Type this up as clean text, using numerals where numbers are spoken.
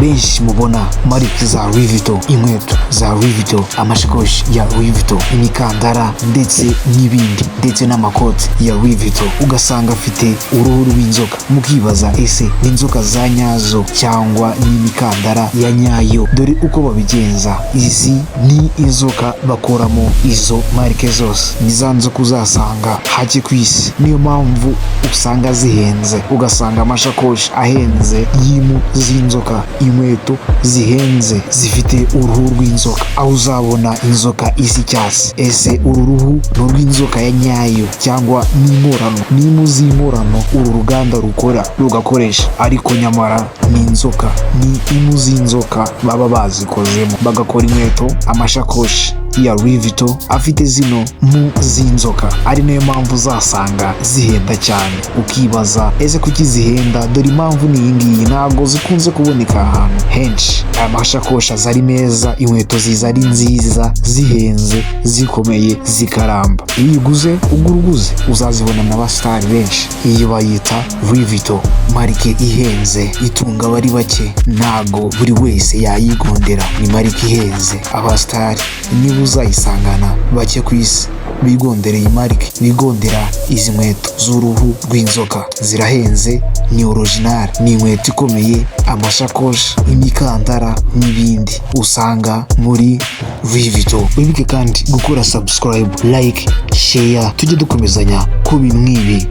benshi mubona marike za Louis Vuitton, inkweto za Louis Vuitton, amashakoshi ya Louis Vuitton, imikandara ndetse n'ibindi, ndetse n'amakoti ya Louis Vuitton, ugasanga afite uruhu rw'inzoka. Mukibaza ese ni inzoka za nyazo cyangwa ni imikandara ya nyayo? Dore uko babigenza, izi ni inzoka bakoramo izo marike zose, ni za nzoka uzasanga hake ku isi. Niyo mpamvu usanga zihenze, ugasanga amashakoshi ahenze y'impu z'inzoka, inkweto zihenze zifite uruhu rw'inzoka, aho uzabona inzoka isi icyatsi. Ese uru ruhu ni urw'inzoka ya nyayo cyangwa n'imporano? Ni impu z'imporano uru ruganda rukora rugakoresha, ariko nyamara ni inzoka, ni impu z'inzoka baba bazikozemo bagakora inkweto, amashakoshi ya Louis Vuitton afite zino mpu z'inzoka. Ari nayo mpamvu uzasanga zihenda cyane. Ukibaza ese kuki zihenda? Dore impamvu ni iyi ngiyi, ntabwo zikunze kuboneka ahantu henshi. Aya mashakoshi aza ari meza, inkweto ziza ari nziza, zihenze, zikomeye, zikaramba. Iyo uyiguze uguze uzazibona n'abasitari benshi. Iyi bayita Louis Vuitton, marike ihenze, itunga abari bake, ntabwo buri wese yayigondera. Ni marike ihenze, abasitari niba uzayisangana bake ku isi bigondereye marike, bigondera izi nkweto z'uruhu rw'inzoka. Zirahenze, ni original, ni inkweto ikomeye, amashakoshi, imikandara n'ibindi usanga muri Louis Vuitton. Wibuke kandi gukora subscribe, like, share, tujye dukomezanya ku bintu nk'ibi.